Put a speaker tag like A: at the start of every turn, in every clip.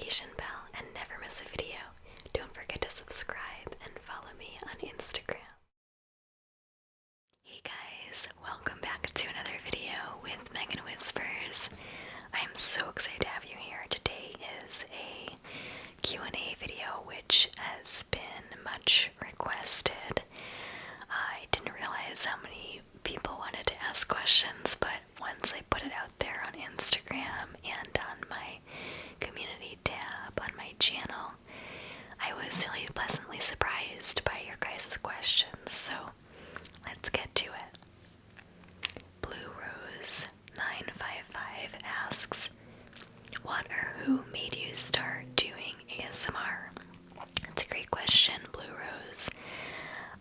A: notification bell and never miss a video. Don't forget to subscribe and follow me on Instagram. Hey guys, welcome back to another video with MegInWhispers. I'm so excited to have you here. Today is a Q&A video which has been much requested. I didn't realize how many people wanted to ask questions, but once I put it out there on Instagram and on my community tab on my channel, I was really pleasantly surprised by your guys' questions, so let's get to it. Blue Rose 955 asks, what or who made you start doing ASMR? That's a great question, Blue Rose.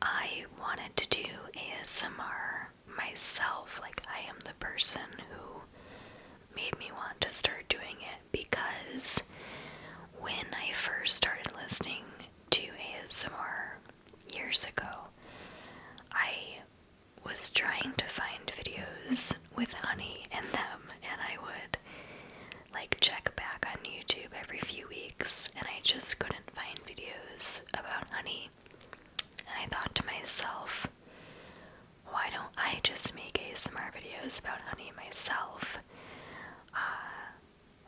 A: I wanted to do ASMR myself. Like, I am the person who made me want to start doing it because when I first started listening to ASMR years ago, I was trying to find videos with honey in them, and I would check back on YouTube every few weeks, and I just couldn't find videos about honey. And I thought to myself, why don't I just make ASMR videos about honey myself?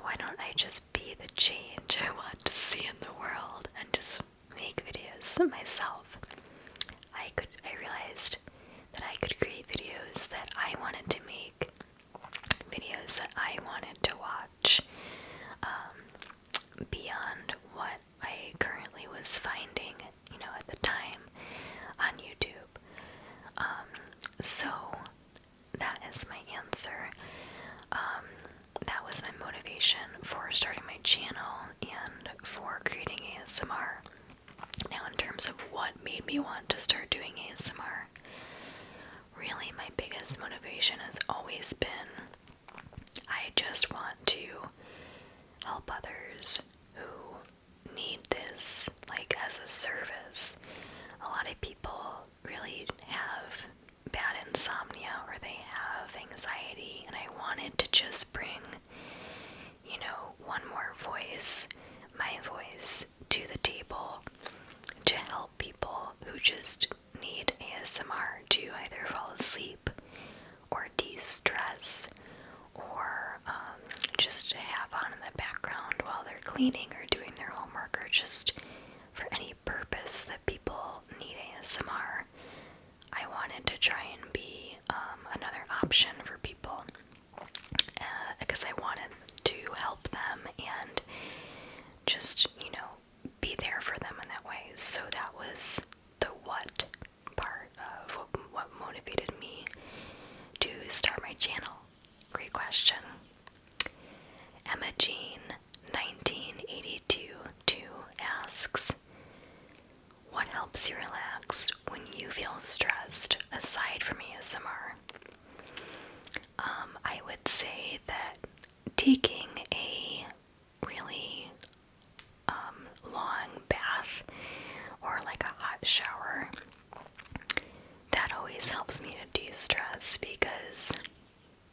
A: Why don't I just be the change I want to see in the world and just make videos myself? I realized that I could create videos that I wanted to make, videos that I wanted to watch, beyond what I currently was finding, at the time on YouTube. So that is my answer. That was my motivation for starting my channel and for creating ASMR. Now, in terms of what made me want to start doing ASMR, really my biggest motivation has always been I just want to help others who need this, as a service. A lot of people really have bad insomnia or they have anxiety, and I wanted to just bring, one more voice, my voice, to the table to help people who just need ASMR to either fall asleep or de-stress or just to have on in the background while they're cleaning or doing their homework, or just for any purpose that people need ASMR. I wanted to try and be another option for people because I wanted to help them and just, be there for them in that way. So that was the what part of what motivated me to start my channel. Great question. Emma Jean 1982 asks, what helps you relax when you feel stressed aside from ASMR? I would say that taking a really long bath or a hot shower, that always helps me to de-stress, because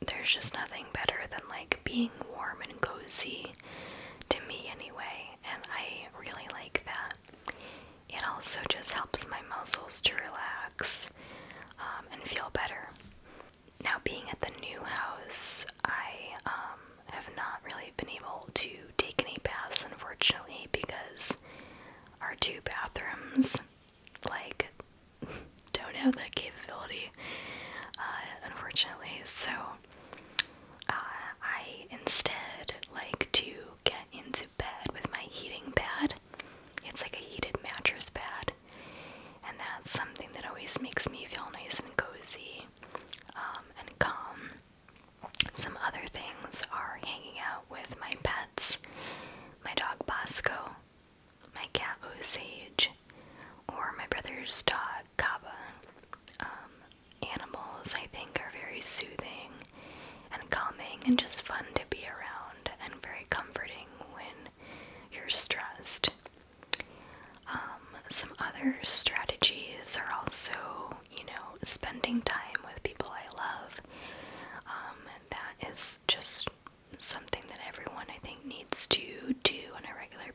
A: there's just nothing better than being warm and cozy, to me anyway, and I really like that. It also just helps my muscles to relax and feel better. Now, being at the new house, I have not really been able to take any baths, unfortunately, because our two bathrooms don't have that capability, unfortunately. So I instead like to get into bed with my heating pad. It's like a heated mattress pad, and that's something that always makes me feel nice and cozy and calm. Some other things are hanging out with my pets, my dog Bosco, my cat Osage, or my brother's dog Kaba. Animals, I think, are very soothing and calming and just fun to be around, and very comforting when you're stressed. Some other strategies are also, spending time with people I love. That is just something that everyone, I think, needs to do on a regular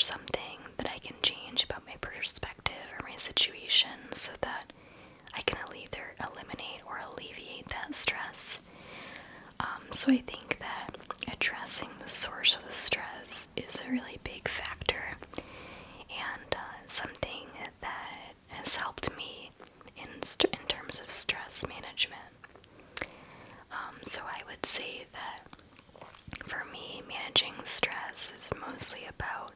A: something that I can change about my perspective or my situation so that I can either eliminate or alleviate that stress. So I think that addressing the source of the stress is a really big factor, and something that has helped me in terms of stress management. So I would say that for me, managing stress is mostly about,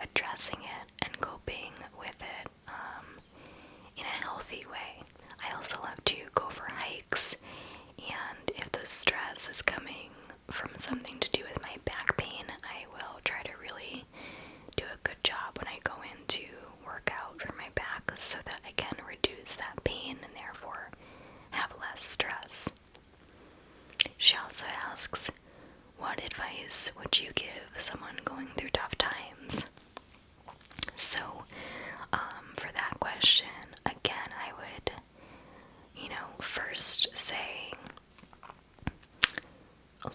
A: addressing it and coping with it in a healthy way. I also love to go for hikes, and if the stress is coming from something to do with my back pain, I will try to really do a good job when I go in to work out for my back so that I can reduce that pain and therefore have less stress. She also asks, what advice would you give someone going through tough times? So, for that question, again, I would, first say,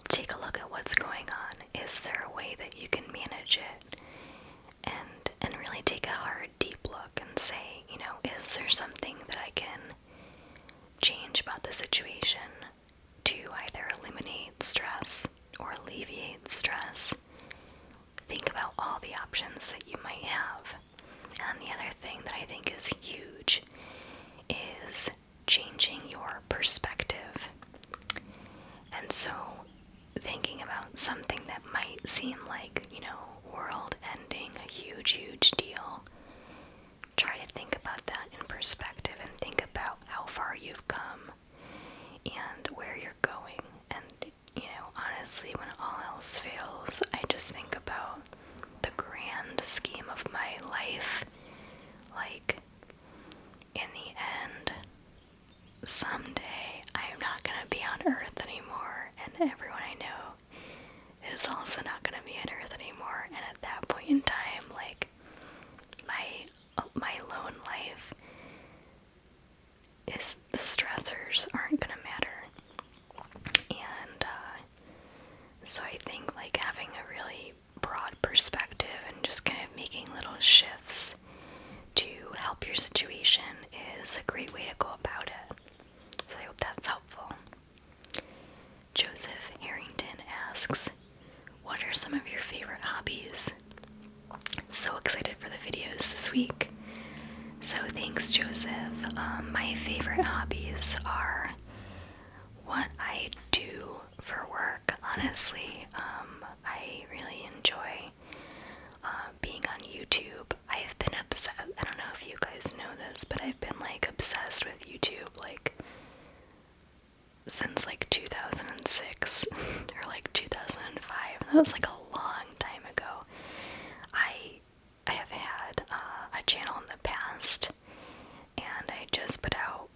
A: take a look at what's going on. Is there a way that you can manage it? And really take a hard, deep look and say, is there something that I can change about the situation to either eliminate stress or alleviate stress? Think about all the options that you might have. And the other thing that I think is huge is changing your perspective. And so thinking about something that might seem like, world ending, a huge, huge deal, try to think about that in perspective and think about how far you've come and where you're going. And, honestly, when all else fails, I just think about the grand scheme of my life. Like, in the end, someday I'm not going to be on Earth anymore, and everyone I know is also not going to be on Earth anymore. And at that point in time, like, my lone life is, the stressors aren't going to matter. And so I think like having a really broad perspective and just kind of making little shifts to help your situation is a great way to go about it. So I hope that's helpful. Joseph Harrington asks, what are some of your favorite hobbies? So excited for the videos this week. So thanks, Joseph. My favorite hobbies are what I do for work, honestly. I really enjoy being on YouTube. I've been obsessed, I don't know if you guys know this, but I've been like obsessed with YouTube like since like 2006 or like 2005. That was like a long time ago. I have had a channel in the past, and I just put out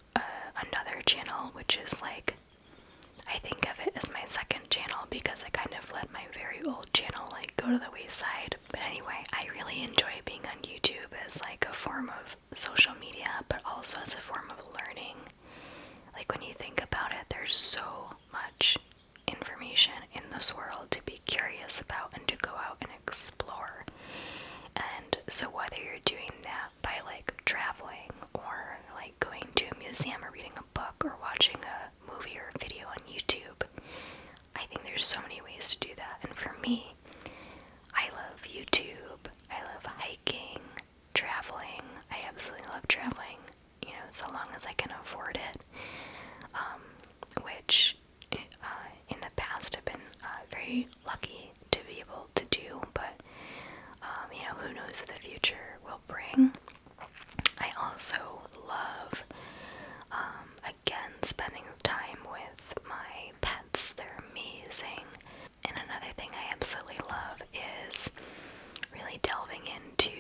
A: another channel, which is like, I think of it as my second channel because I kind of let my very old channel like go to the wayside. But anyway, I really enjoy being on YouTube as like a form of social media, but also as a form of learning. Like when you think about it, there's so much information in this world to be curious about and to go out and explore. And so whether you're doing that by like traveling or like going to a museum or reading a book or watching a movie or a video on YouTube, I think there's so many ways to do that. And for me, I love YouTube, I love hiking, traveling. I absolutely love traveling, so long as I can afford it, which in the past I've been very lucky to be able to do, but who knows what the future will bring. I also love, again, spending time with my pets. They're amazing. And another thing I absolutely love is really delving into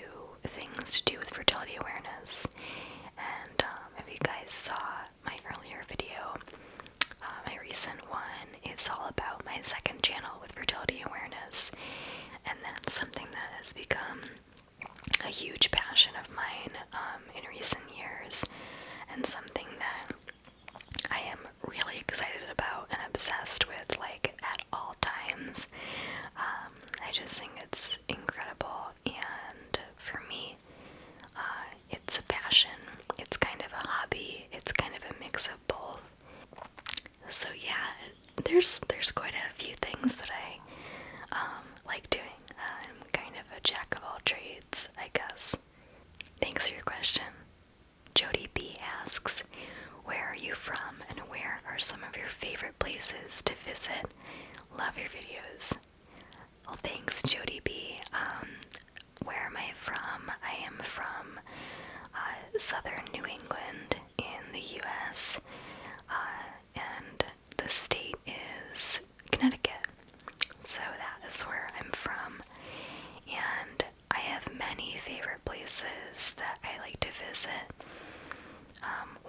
A: things to do with fertility awareness. And if you guys saw my earlier video, my recent one is all about my second channel with fertility awareness. And that's something that has become a huge passion of mine in recent years, and something that I am really excited about and obsessed with, like, at all times. I just think it's incredible places that I like to visit.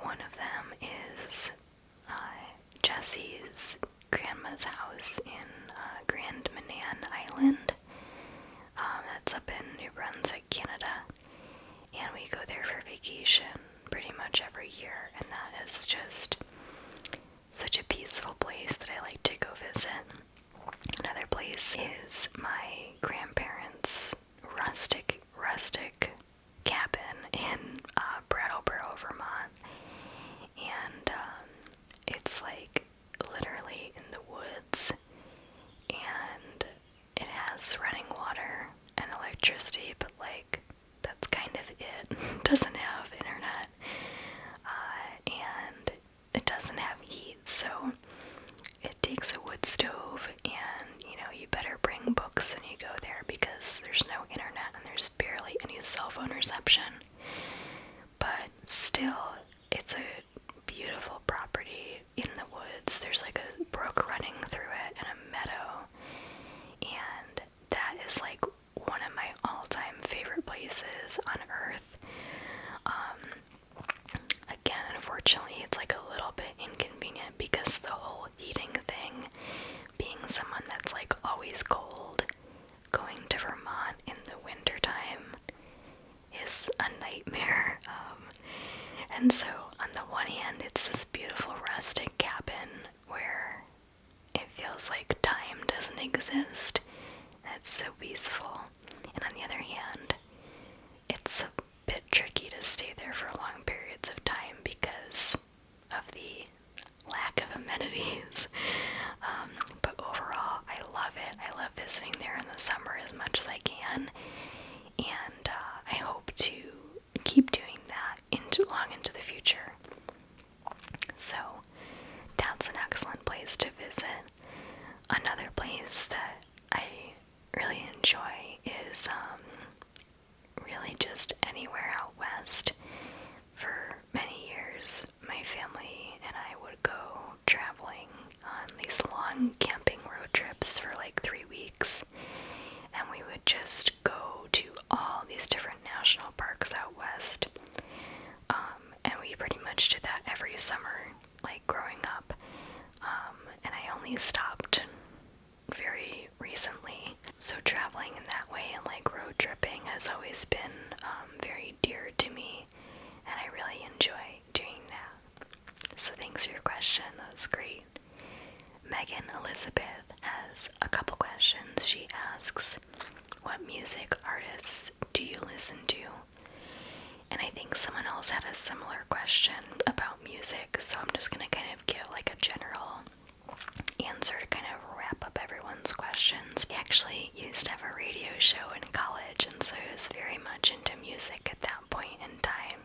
A: One of them is Jesse's grandma's house in Grand Manan Island. That's up in New Brunswick, Canada. And we go there for vacation pretty much every year, and that is just such a peaceful place that I like to go visit. Another place is my grandparents' rustic cabin in Brattleboro, Vermont. And it's like literally in the woods, and it has running water and electricity, but like that's kind of it. It doesn't have internet, and it doesn't have heat, so it takes a wood stove, and you better bring books when you go there because there's no internet and there's barely any cell phone reception. But still, it's a beautiful property in the woods. There's like a brook running through it and a meadow, and that is like one of my all-time favorite places on earth. Again, unfortunately, it's like a little bit inconvenient because the whole heating thing, being someone that's like always cold, going to Vermont in the wintertime is a nightmare. And so on the one hand, it's this beautiful rustic cabin where it feels like time doesn't exist, and it's so peaceful. And on the other hand, it's a bit tricky to stay there for long periods of time because of the lack of amenities. But overall, I love it. I love visiting there in the summer as much as I can, and I hope to keep doing that long into the future. So that's an excellent place to visit. Another place that I really enjoy is really just anywhere out west. For many years, my family and I would go traveling on these long camping road trips for like 3 weeks, and we would just go to all these different national parks out west. And we pretty much did that every summer, like growing up. And I only stopped very recently. So traveling in that way and like road tripping has always been very dear to me, and I really enjoy doing that. So thanks for your question. That was great. Megan Elizabeth has a couple questions. She asks, what music artists do you listen to? And I think someone else had a similar question about music, so I'm just going to kind of give like a general answer to kind of wrap up everyone's questions. I actually used to have a radio show in college, and so I was very much into music at that point in time.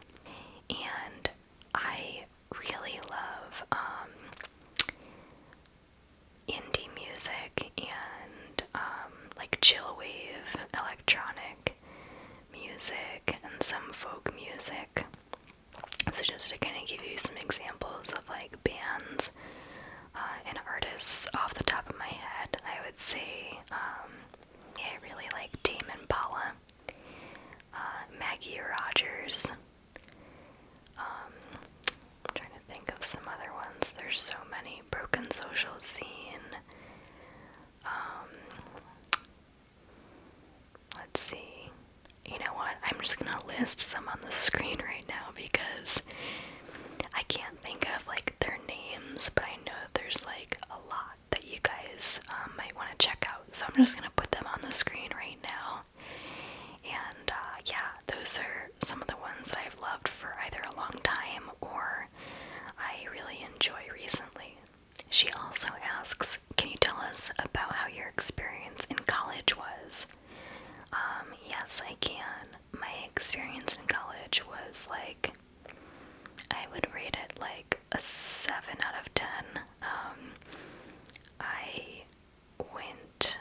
A: And I really love indie music and like chill wave, electronic music, and some folk music. So just to kind of give you some examples of like bands and artists off the top of my head, I would say I really like Tame Impala, Maggie Rogers. I'm trying to think of some other ones. There's so many. Broken Social Scene. Let's see. You know what? I'm just gonna list some on the screen right now because I can't think of like their names, but I know that there's like a lot that you guys might want to check out. So I'm just gonna put them on the screen right now. And yeah, those are some of the ones that I've loved for either a long time or I really enjoy recently. She also asks, can you tell us about how your experience in college was? Yes, I can. My experience in college was like, I would rate it like a 7 out of 10. I went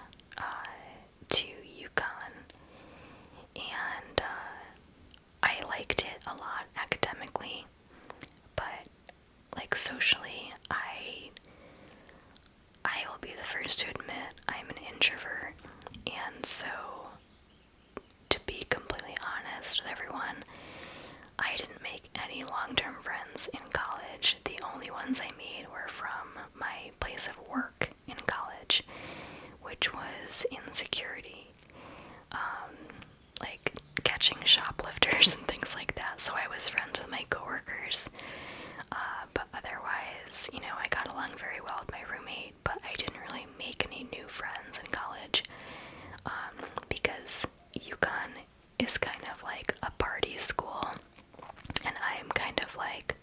A: to UConn, and I liked it a lot academically, but like socially, I will be the first to admit I'm an introvert, and so to be completely honest, honest with everyone, I didn't make any long-term friends in college. The only ones I made were from my place of work in college, which was in security, like catching shoplifters and things like that. So I was friends with my coworkers, but otherwise, I got along very well with my roommate, but I didn't really make any new friends in college, because UConn is kind of like a party school, and I'm kind of like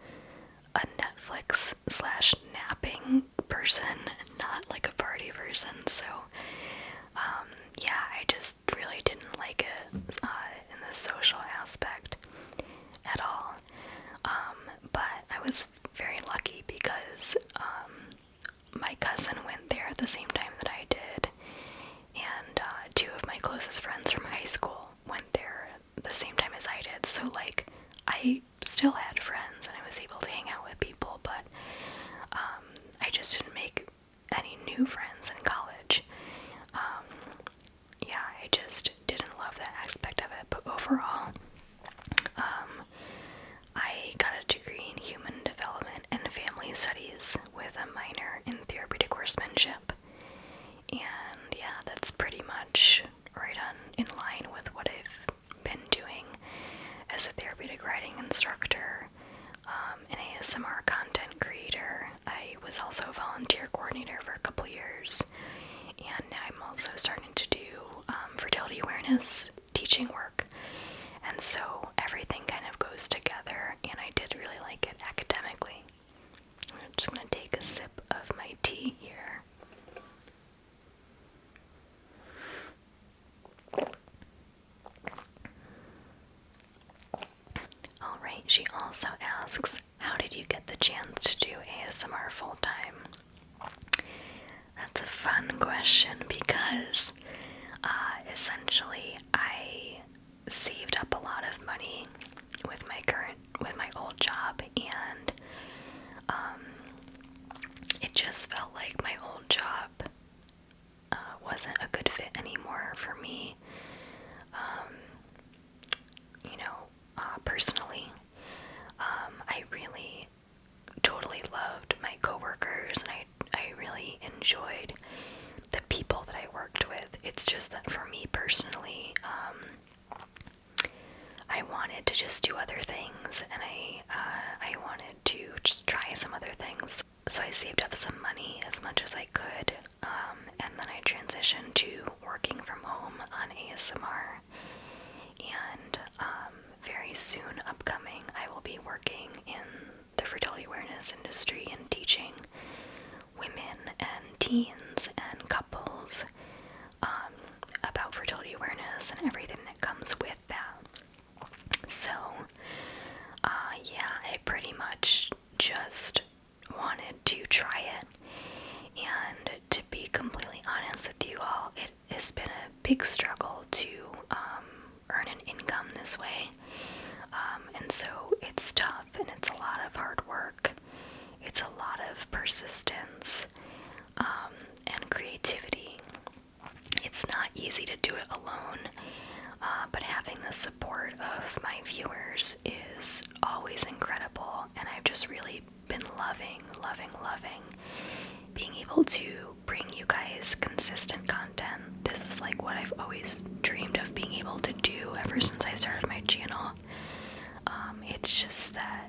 A: a Netflix / napping person, not like a party person. So yeah, I just really didn't like it in the social aspect at all. But I was very lucky because my cousin went there at the same time that I did, and two of my closest friends from high school went there at the same time as I did. So like, I still had friends and I was able to hang out with people, but I just didn't make any new friends in college. Yeah, I just didn't love that aspect of it. But overall, I got a degree in human development and family studies with a minor in therapeutic horsemanship. And yeah, that's pretty much right in line with what I've been doing as a therapeutic writing instructor, an ASMR content creator. I was also a volunteer coordinator for a couple years, and now I'm also starting to do fertility awareness teaching work. And so everything kind of goes together, and I did really like it academically. I'm just going to take a sip of my tea here. Alright, she also asks, how did you get the chance to do ASMR full-time? That's a fun question because essentially I saved up a lot of money with my old job, and it just felt like my old job wasn't a good fit anymore for me. Personally, I really totally loved my coworkers, and I really enjoyed the people that I worked with. It's just that for me personally, I wanted to just do other things, and I wanted to just try some other things. So I saved up some money as much as I could, and then I transitioned to working from home on ASMR. And very soon upcoming, I will be working in the fertility awareness industry and teaching women and teens and couples about fertility awareness and everything that comes with that. So, yeah, I pretty much just wanted to try it. And to be completely honest with you all, it has been a big struggle to earn an income this way. And so it's tough, and it's a lot of hard work. It's a lot of persistence and creativity. It's not easy to do it alone, but having the support of my viewers is always incredible, and I've just really been loving being able to bring you guys consistent content. This is like what I've always dreamed of being able to do ever since I started my channel. It's just that,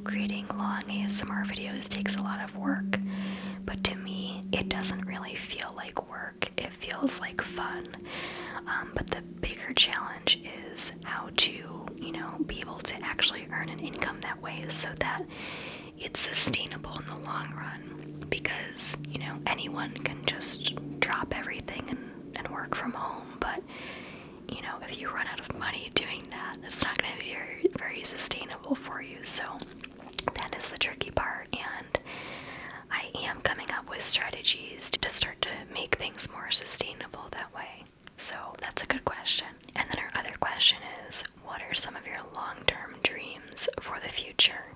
A: creating long ASMR videos takes a lot of work, but to me, it doesn't really feel like work. It feels like fun. But the bigger challenge is how to, be able to actually earn an income that way so that it's sustainable in the long run. Because, anyone can just drop everything and work from home, but if you run out of money doing that, it's not going to be very sustainable for you. So that is the tricky part, and I am coming up with strategies to start to make things more sustainable that way. So that's a good question. And then our other question is, what are some of your long-term dreams for the future?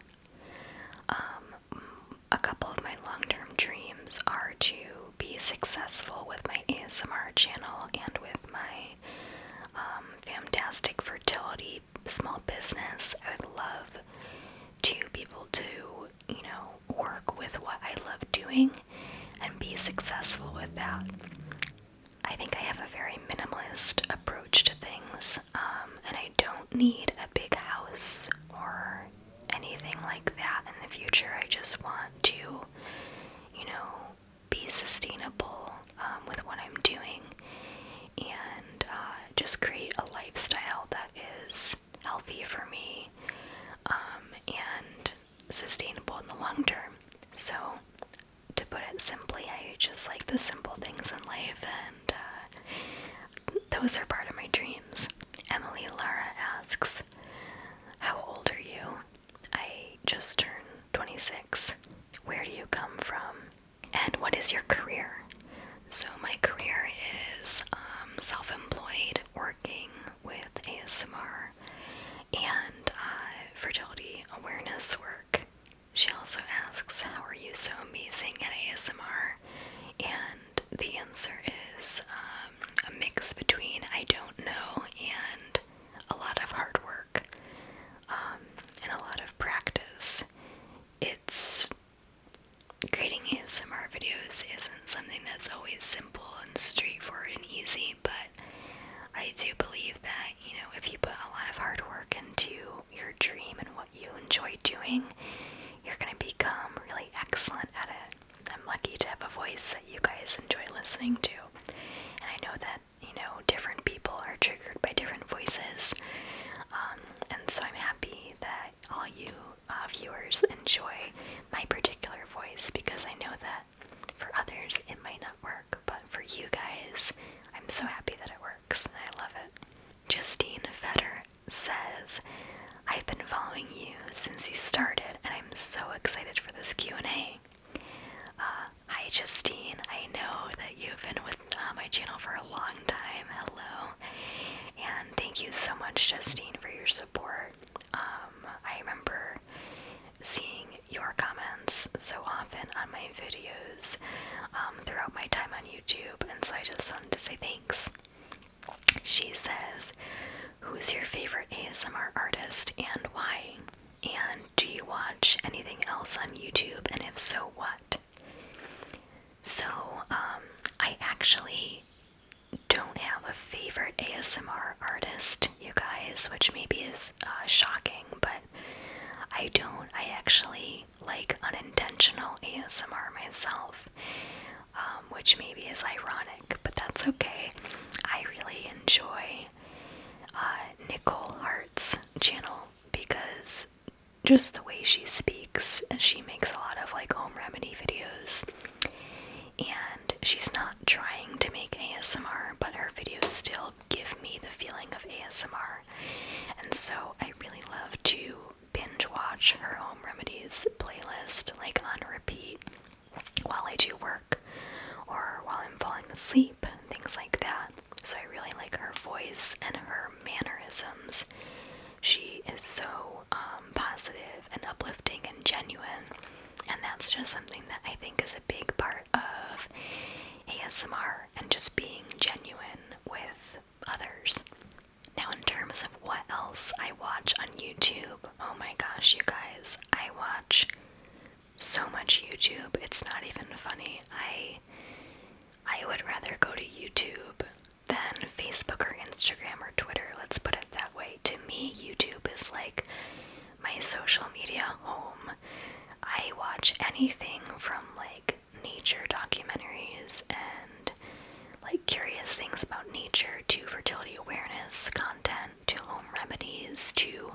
A: A couple of my long-term dreams are to be successful with my ASMR channel and with my fantastic fertility need a big house or anything like that in the future. I just want to, be sustainable with what I'm doing, and just create a lifestyle that is healthy for me and sustainable in the long term. So, to put it simply, I just like the simple things in life, and those are part of my dreams. Emily Lara asks, how old are you? I just turned 26. Where do you come from? And what is your career? So my career is self-employed, working with ASMR and fertility awareness work. She also asks, how are you so amazing at ASMR? And the answer is a mix between I don't know and a lot of hard work and a lot of practice. It's creating ASMR videos isn't something that's always simple and straightforward and easy, but I do believe that, if you put a lot of hard work into your dream and what you enjoy doing, you're going to become really excellent at it. I'm lucky to have a voice that you guys enjoy listening to, and I know that, different people are triggered by different voices, and so I'm happy that all you viewers enjoy my particular voice, because I know that for others it might not work, but for you guys, I'm so happy that it works, and I love it. Justine Fetter says, I've been following you since you started, and I'm so excited for this Q&A. Hi Justine, I know that you've been with my channel for a long time. Hello, and thank you so much, Justine, for your support. I remember seeing your comments so often on my videos throughout my time on YouTube, and so I just wanted to say thanks. She says, who's your favorite ASMR artist and why? And do you watch anything else on YouTube, and if so, what? So, I actually don't have a favorite ASMR artist, you guys, which maybe is shocking, but I don't. I actually like unintentional ASMR myself, which maybe is ironic, but that's okay. I really enjoy Nicole Hart's channel because just the way she speaks, she makes a lot of home remedy videos, and she's not trying to make ASMR, but her videos still give me the feeling of ASMR, and so I really love to binge watch her home remedies playlist on repeat while I do work or while I'm falling asleep, things like that. So I really like her voice and her mannerisms. She is so positive and uplifting and genuine, and that's just something that I think is a big part of ASMR, and just being genuine with others. Now, in terms of what else I watch on YouTube, oh my gosh, you guys, I watch so much YouTube, it's not even funny. I would rather go to YouTube than Facebook or Instagram or Twitter, let's put it that way. To me, YouTube is like my social media home. I watch anything from nature documentaries and curious things about nature to fertility awareness content to home remedies to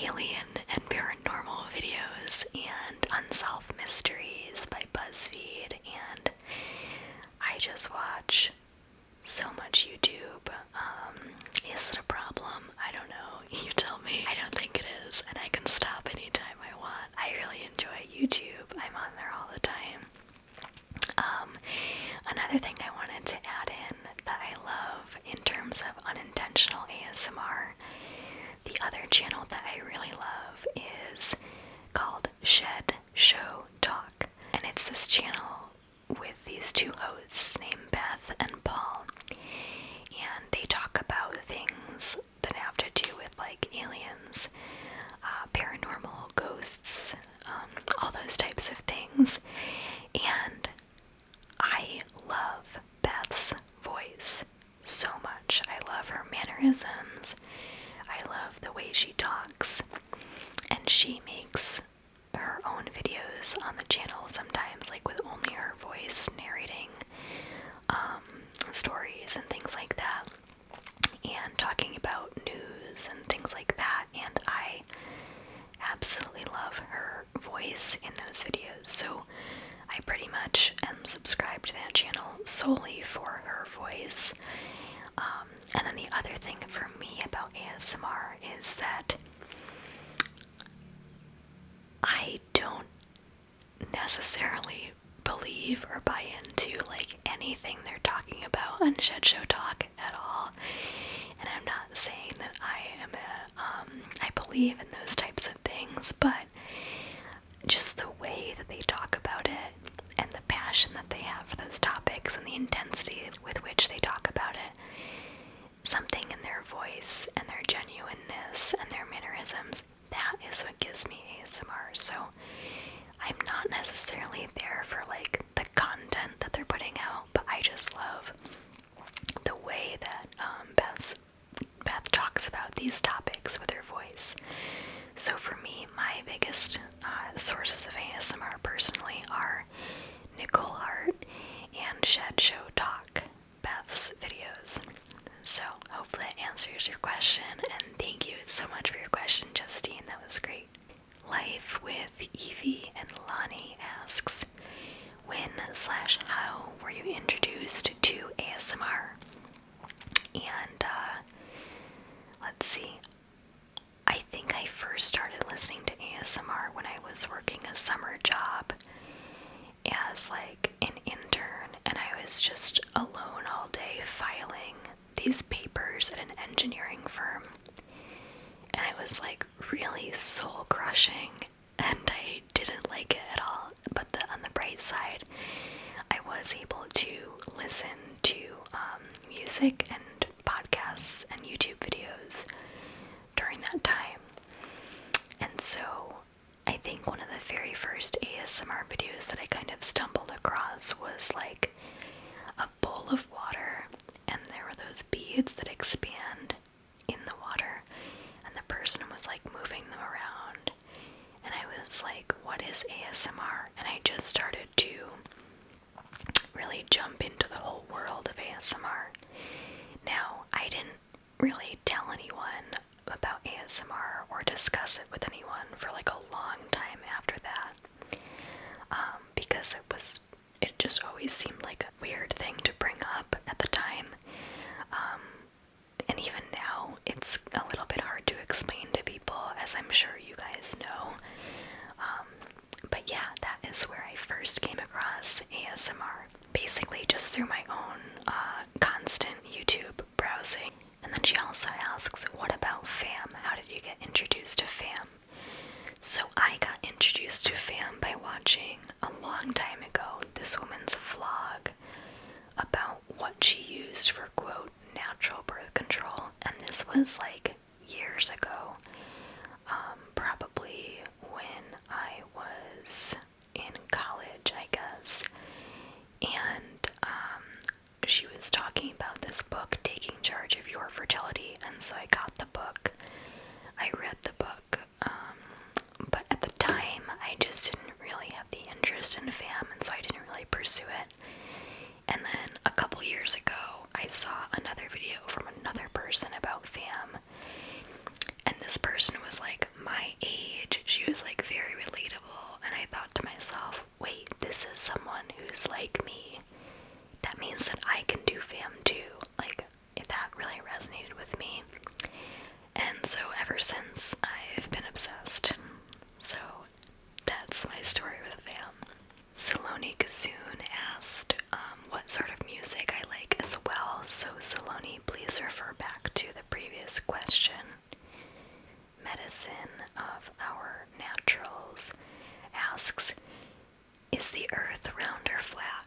A: alien and paranormal videos and unsolved mysteries by BuzzFeed, and I just watch so much YouTube. Is it a problem? I don't know. You tell me. I don't think it is, and I can stop anytime I want. I really enjoy YouTube. I'm on there all the time. Another thing I wanted to add in that I love in terms of unintentional ASMR, the other channel that I really love is called Shed Show Talk, and it's this channel with these two hosts named Beth and Paul, and they talk about things that have to do with aliens, paranormal, ghosts, all those types of things, and I love Beth's voice so much. I love her mannerisms mannerisms. I love the way she talks, and she makes her own videos on the channel sometimes, like with only her voice narrating stories and things like that, and talking about news and things like that, and I absolutely love her voice in those videos, so I pretty much am subscribed to that channel solely for her voice. And then the other thing for me about ASMR is that I don't necessarily believe or buy into like anything they're talking about on Shed Show Talk at all. And I'm not saying that I believe in those types of things, but just the way that they talk about it and the passion that they have for those topics and the intensity with which they talk about it, something in their voice and their genuineness and their mannerisms, that is what gives me ASMR. So I'm not necessarily there for like the content that they're putting out, but I just love the way that Beth talks about these topics with her voice. So for me, my biggest sources of ASMR personally are Nicole Hart and Shed Show Talk, Beth's videos. So hopefully that answers your question, and thank you so much for your question, Justine. That was great. Life with Evie and Lonnie asks, when/how were you introduced to ASMR? And let's see, I think I first started listening to ASMR when I was working a summer job as like an intern, and I was just alone all day filing these papers at an engineering firm, and it was like really soul crushing, and I didn't like it at all. But on the bright side, I was able to listen to music and podcasts and YouTube videos during that time. And so I think one of the very first ASMR videos that I kind of stumbled across was like a bowl of water, and there were those beads that expand in the water, and the person was like moving them around, and I was like, what is ASMR? And I just started to really jump into the whole world of ASMR. Now, I didn't really tell anyone about ASMR or discuss it with anyone for like a long time after that, because it just always seemed like a weird thing to bring up at the time, and even now it's a little bit hard to explain to people, as I'm sure you guys know. But yeah, that is where I first came across ASMR, basically just through my own constant YouTube browsing. And then she also asks, what about fam? How did you get introduced to fam? So I got introduced to fam by watching a long time ago this woman's vlog about what she used for, quote, natural birth control. And this was like years ago, probably when I was in college, I guess. And she was talking about this book, Taking Charge of Your Fertility, and so I got the book. I read the book, but at the time I just didn't really have the interest in fam, and so I didn't really pursue it. And then a couple years ago, I saw another video from another person about fam, and this person was like my age. She was like very relatable, and I thought to myself, wait, this is someone who's like me. That means that I can do fam too. Like, that really resonated with me. And so ever since, I've been obsessed. So that's my story with fam. Saloni Kazoon asked what sort of music I like as well. So Saloni, please refer back to the previous question. Medicine of Our Naturals asks, is the earth round or flat?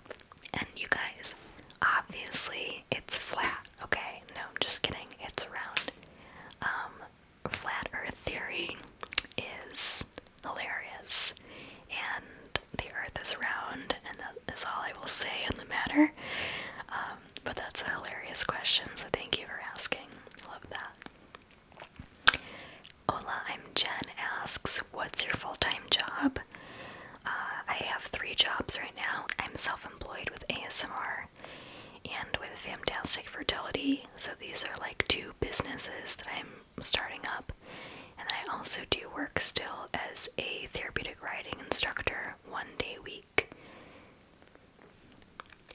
A: And you guys, obviously it's flat, okay? No, I'm just kidding, it's round. Flat earth theory is hilarious, and the earth is round, and that is all I will say on the matter. But that's a hilarious question, so thank you for asking. Love Hola, I'm Jen asks, what's your full-time job? I have 3 jobs right now. I'm self-employed with ASMR and with Fantastic Fertility, so these are like 2 businesses that I'm starting up. And I also do work still as a therapeutic riding instructor 1 day a week.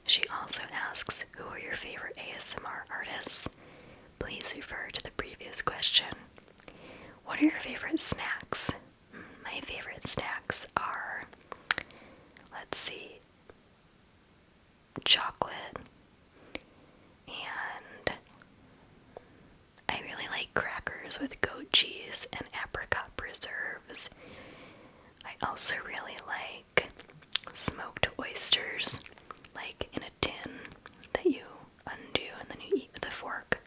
A: She also asks, who are your favorite ASMR artists? Please refer to the previous question. What are your favorite snacks? My favorite snacks are, let's see, chocolate, and I really like crackers with goat cheese and apricot preserves. I also really like smoked oysters, like in a tin that you undo and then you eat with a fork.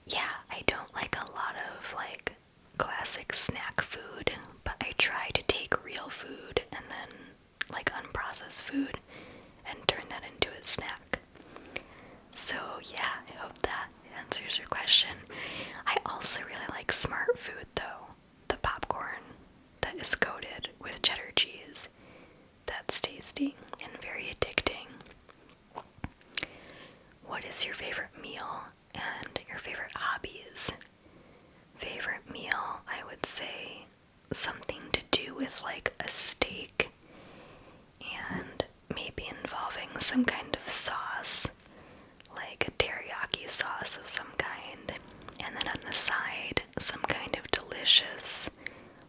A: Yeah, I don't like a lot of like classic snack food, but I try to take real food and then like unprocessed food and turn that into a snack. So yeah, I hope that answers your question. I also really like smart food though. The popcorn that is coated with cheddar cheese. That's tasty and very addicting. What is your favorite meal and your favorite hobbies? Favorite meal, I would say something to do with like a steak and maybe involving some kind of sauce, like a teriyaki sauce of some kind, and then on the side, some kind of delicious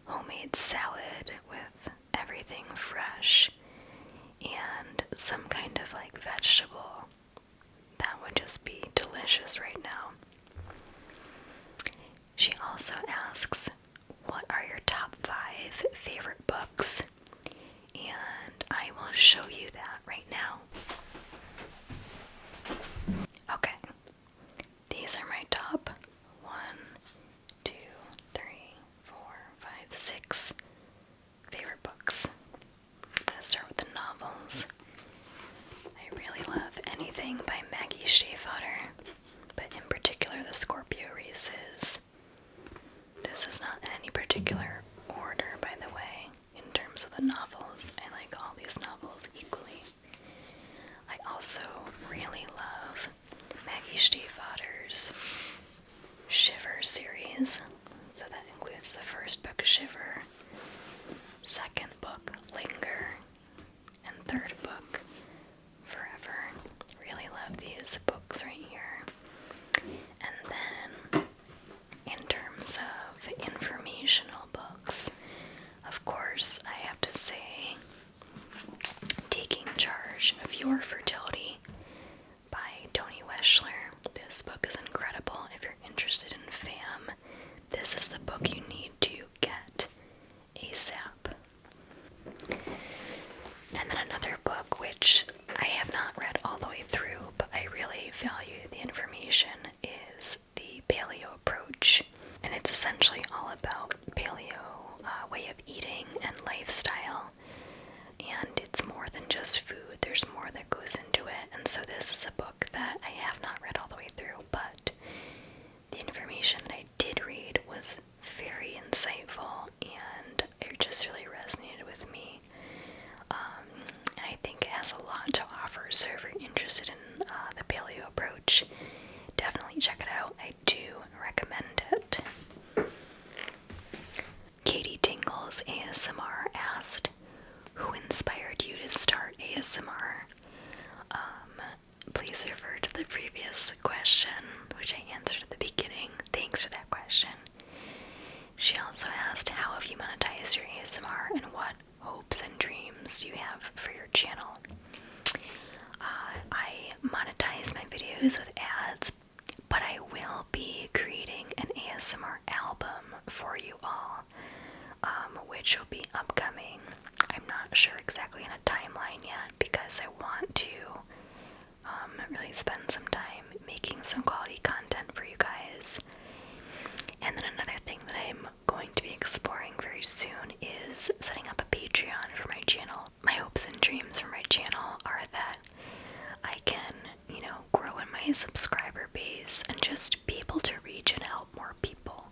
A: homemade salad with everything fresh and some kind of like vegetable. That would just be delicious right now. She also asks, what are your top 5 favorite books? And I will show you that right now. Okay, these are my top 1, 2, 3, 4, 5, 6 favorite books. I'm gonna start with the novels. I really love anything by Maggie Stiefvater, but in particular the Scorpio Races. This is not in any particular order, by the way, in terms of the novels. I like all these novels equally. I also really love Maggie Stiefvater's Shiver series. So that includes the first book, Shiver, second book, Linger, and third book, Forever. Really love these books right here. And then, in terms of informational books, of course, I have to say Taking Charge of Your Fertility by Toni Weschler. This book is incredible. If you're interested in FAM, this is the book you need to get ASAP. And then another book which I have not read all the way through, but I really value the information, is The Paleo Approach. And it's essentially all about paleo way of eating and lifestyle. And it's more than just food, there's more that goes into it. And so this is a book that I have not read all the way through, but the information that I did read was very insightful and it just really resonated with me. And I think it has a lot to offer, so if you're interested in the paleo approach, definitely check it out. I do recommend it. Katie Tingles ASMR asked, who inspired you to start ASMR? Please refer to the previous question, which I answered at the beginning. Thanks for that question. She also asked, how have you monetized your ASMR and what hopes and dreams do you have for your channel? I monetize my videos with ads, but I will be creating an ASMR album for you all, which will be upcoming. I'm not sure exactly in a timeline yet because I want to really spend some time making some quality content for you guys. And then another thing that I'm going to be exploring very soon is setting up a Patreon for my channel. My hopes and dreams for my channel are that I can, grow in my subscriber base and just be able to reach and help more people.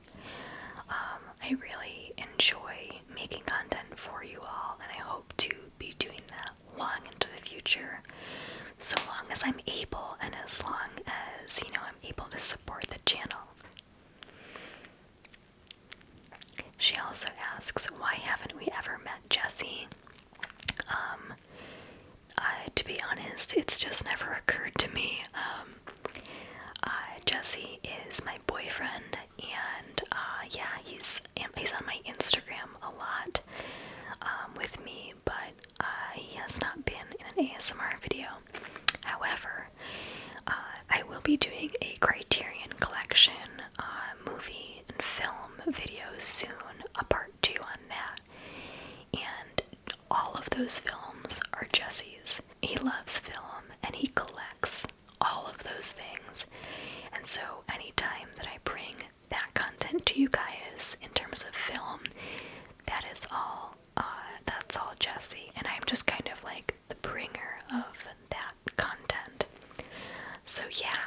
A: it's just never occurred to me. Jesse is my boyfriend, and yeah, he's on my Instagram a lot with me, but he has not been in an ASMR video. However, I will be doing a Criterion Collection movie and film video soon, a part 2 on that, and all of those films are Jesse's. He loves film and he collects all of those things, and so anytime that I bring that content to you guys in terms of film, that's all Jesse, and I'm just kind of like the bringer of that content. So yeah,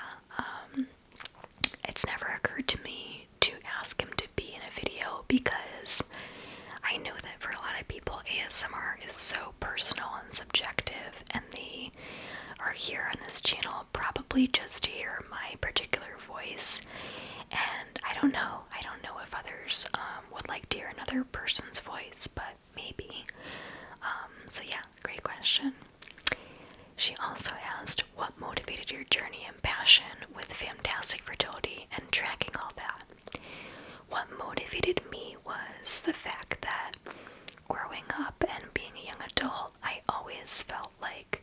A: it's never occurred to me to ask him to be in a video because I know that for a lot of people ASMR is so personal and subjective, and they are here on this channel probably just to hear my particular voice, and I don't know if others would like to hear another person's voice, but maybe. So yeah, great question. She also asked, what motivated your journey and passion with fantastic fertility and tracking all that? What motivated me was the fact that growing up and being a young adult, I always felt like,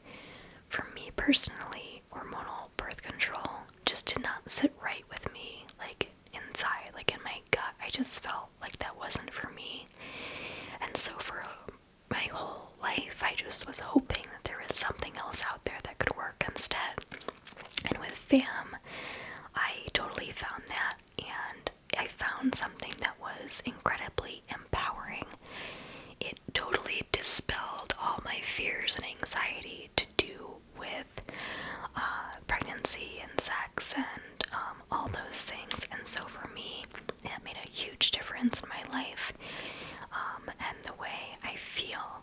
A: for me personally, hormonal birth control just did not sit right with me, like inside, like in my gut. I just felt like that wasn't for me. And so for my whole life, I just was hoping that there was something else out there that could work instead. And with FAM, I totally found that, and I found something that was incredibly empowering. It totally dispelled all my fears and anxiety to do with pregnancy and sex and all those things. And so for me, that made a huge difference in my life and the way I feel.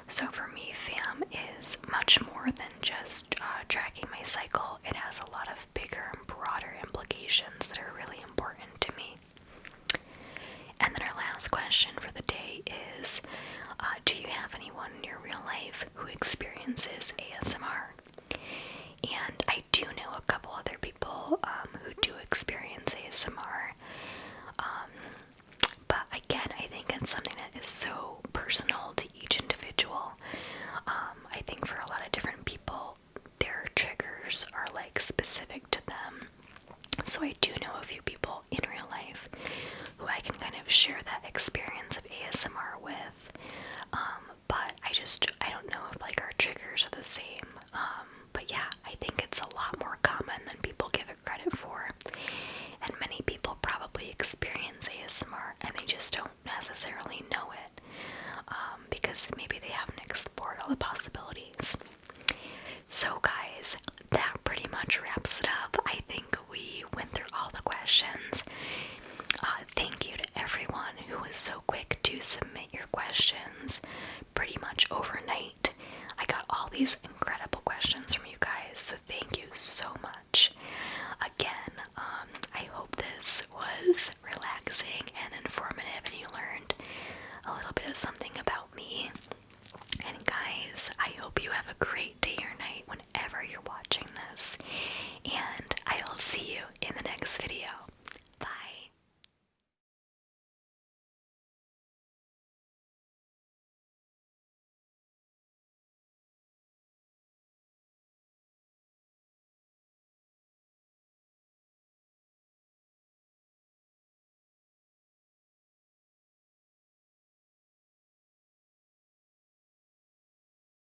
A: So for me, FAM is much more than just tracking my cycle. It has a lot of bigger and broader implications that are really important to me. And then our last question for the day is, do you have anyone in your real life who experiences ASMR? And I do know a couple other people who do experience ASMR. But again, I think it's something that is so personal to each individual. I think for a lot of different people, their triggers are like specific to them. So I do know a few people in real life who I can kind of share that experience of ASMR with. But I don't know if like our triggers are the same. But yeah, I think it's a lot more common than people give it credit for. And many people probably experience ASMR and they just don't necessarily know it. Because maybe they haven't explored all the possibilities. So guys, that pretty much wraps it up. I think we went through all the questions. Thank you to everyone who was so quick to submit your questions pretty much overnight. I got all these incredible questions from you guys, so thank you so much. Again, I hope this was relaxing and informative and you learned a little bit of something about me. And guys, I hope you have a great day or